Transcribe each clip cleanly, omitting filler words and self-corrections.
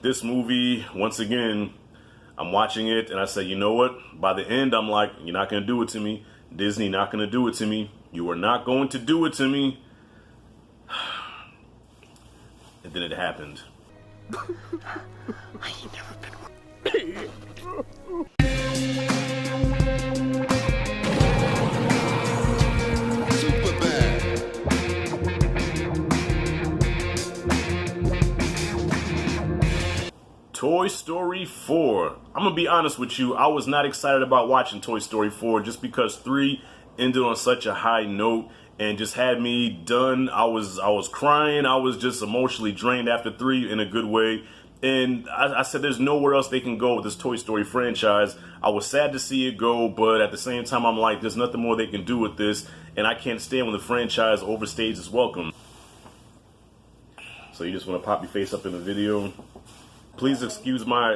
this movie, once again, I'm watching it and I say, you know what? By the end, I'm like, you're not going to do it to me. Disney not going to do it to me. You are not going to do it to me. And then it happened. I ain't never been. Toy Story 4. I'm gonna be honest with you, I was not excited about watching Toy Story 4 just because 3 ended on such a high note and just had me done. I was crying. I was just emotionally drained after 3 in a good way. And I said there's nowhere else they can go with this Toy Story franchise. I was sad to see it go, but at the same time I'm like, there's nothing more they can do with this, and I can't stand when the franchise overstays its welcome. So you just want to pop your face up in the video? Please excuse my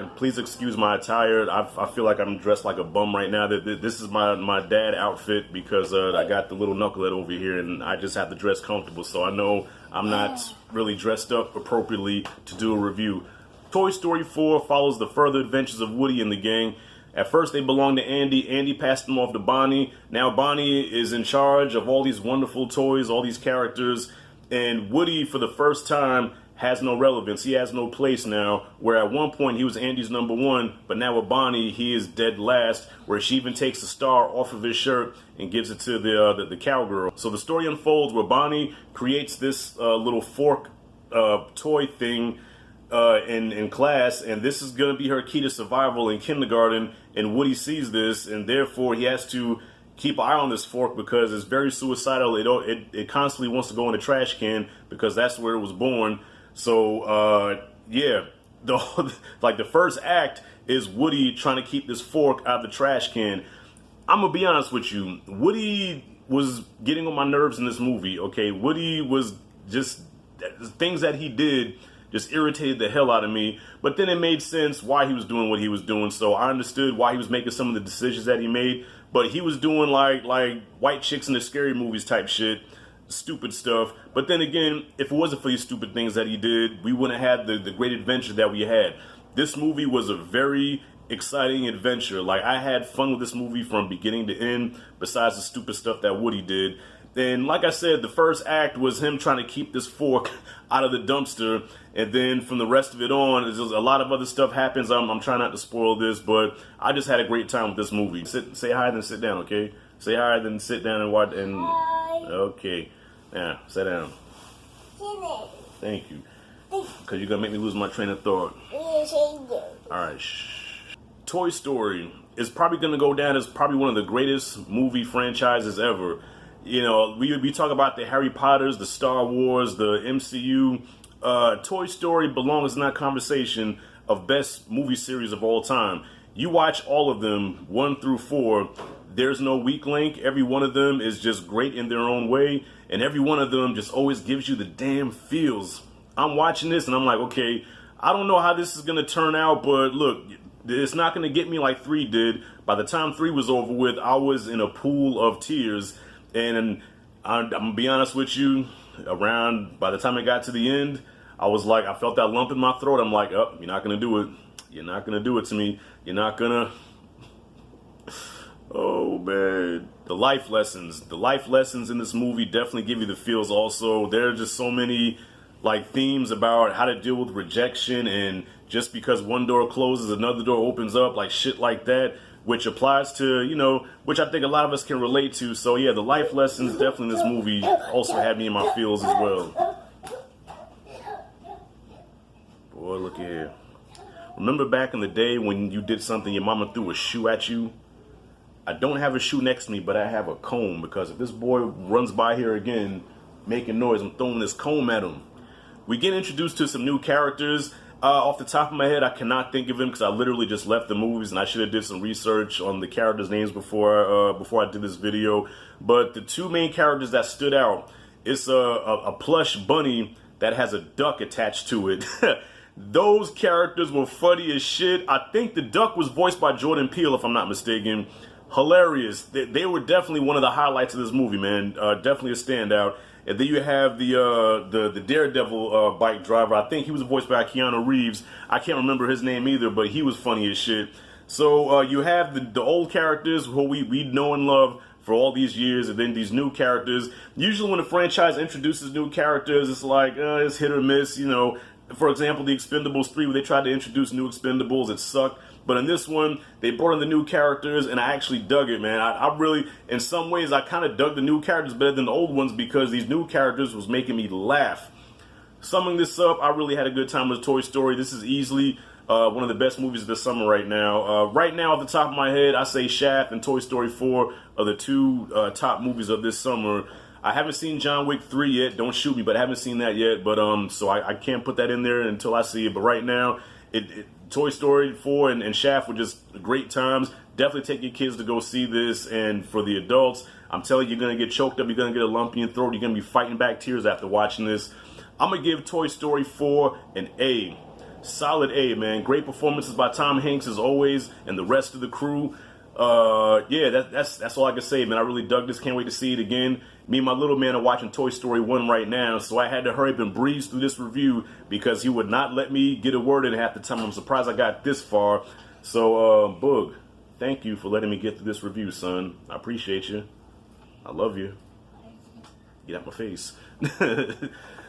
attire. I feel like I'm dressed like a bum right now. This is my dad outfit because I got the little knucklehead over here and I just have to dress comfortable. So I know I'm not really dressed up appropriately to do a review. Toy Story 4 follows the further adventures of Woody and the gang. At first they belonged to Andy. Andy passed them off to Bonnie. Now Bonnie is in charge of all these wonderful toys, all these characters. And Woody, for the first time, has no relevance. He has no place now, where at one point he was Andy's #1, but now with Bonnie, he is dead last, where she even takes the star off of his shirt and gives it to the cowgirl. So the story unfolds where Bonnie creates this little fork toy thing in class, and this is going to be her key to survival in kindergarten, and Woody sees this, and therefore he has to keep an eye on this fork because it's very suicidal. It constantly wants to go in the trash can because that's where it was born. So, yeah, the first act is Woody trying to keep this fork out of the trash can. I'm going to be honest with you. Woody was getting on my nerves in this movie, okay? Woody was just, things that he did just irritated the hell out of me. But then it made sense why he was doing what he was doing. So I understood why he was making some of the decisions that he made. But he was doing like white chicks in the scary movies type shit. Stupid stuff. But then again, if it wasn't for these stupid things that he did, we wouldn't have had the great adventure that we had. This movie was a very exciting adventure. Like, I had fun with this movie from beginning to end, besides the stupid stuff that Woody did. And like I said, the first act was him trying to keep this fork out of the dumpster, and then from the rest of it on, a lot of other stuff happens. I'm trying not to spoil this, but I just had a great time with this movie. Say hi, then sit down, okay? Say hi, then sit down and watch. And okay, now sit down. Thank you. Because you're gonna make me lose my train of thought. All right. Toy Story is probably gonna go down as probably one of the greatest movie franchises ever. You know, we talk about the Harry Potters, the Star Wars, the MCU. Toy Story belongs in that conversation of best movie series of all time. You watch all of them, 1 through 4. There's no weak link. Every one of them is just great in their own way. And every one of them just always gives you the damn feels. I'm watching this and I'm like, okay, I don't know how this is going to turn out, but look, it's not going to get me like 3 did. By the time 3 was over with, I was in a pool of tears. And I'm going to be honest with you, by the time it got to the end, I was like, I felt that lump in my throat. I'm like, oh, you're not going to do it. You're not going to do it to me. You're not going to. Oh, man. The life lessons in this movie definitely give you the feels also. There are just so many like themes about how to deal with rejection, and just because one door closes, another door opens up, like shit like that, which applies to, you know, which I think a lot of us can relate to. So yeah, the life lessons definitely in this movie also had me in my feels as well. Boy, look here. Remember back in the day when you did something, your mama threw a shoe at you? I don't have a shoe next to me, but I have a comb, because if this boy runs by here again making noise, I'm throwing this comb at him. We get introduced to some new characters. Off the top of my head, I cannot think of them because I literally just left the movies and I should have did some research on the characters' names before I did this video. But the 2 main characters that stood out, it's a plush bunny that has a duck attached to it. Those characters were funny as shit. I think the duck was voiced by Jordan Peele, if I'm not mistaken. Hilarious. They were definitely one of the highlights of this movie, man. Definitely a standout. And then you have the Daredevil bike driver. I think he was voiced by Keanu Reeves. I can't remember his name either, but he was funny as shit. So you have the old characters who we know and love for all these years, and then these new characters. Usually when a franchise introduces new characters, it's like, it's hit or miss, you know. For example, the Expendables 3, where they tried to introduce new Expendables, it sucked. But in this one, they brought in the new characters, and I actually dug it, man. I really, in some ways, I kind of dug the new characters better than the old ones because these new characters was making me laugh. Summing this up, I really had a good time with Toy Story. This is easily one of the best movies of the summer right now. Right now, off the top of my head, I say Shaft and Toy Story 4 are the two top movies of this summer. I haven't seen John Wick 3 yet. Don't shoot me, but I haven't seen that yet. But so I can't put that in there until I see it. But right now, Toy Story 4 and Shaft were just great times. Definitely take your kids to go see this. And for the adults, I'm telling you, you're going to get choked up. You're going to get a lump in your throat. You're going to be fighting back tears after watching this. I'm going to give Toy Story 4 an A. Solid A, man. Great performances by Tom Hanks as always and the rest of the crew. Yeah, that's all I can say, man. I really dug this. Can't wait to see it again. Me and my little man are watching Toy Story 1 right now, so I had to hurry up and breeze through this review because he would not let me get a word in half the time. I'm surprised I got this far. So, Boog, thank you for letting me get through this review, son. I appreciate you. I love you. Get out my face.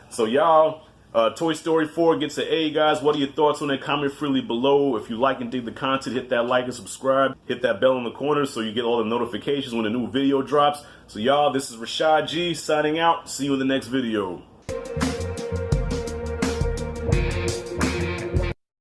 So, y'all, Toy Story 4 gets an A, guys. What are your thoughts on it? Comment freely below. If you like and dig the content, hit that like and subscribe. Hit that bell in the corner so you get all the notifications when a new video drops. So, y'all, this is Rashad G signing out. See you in the next video.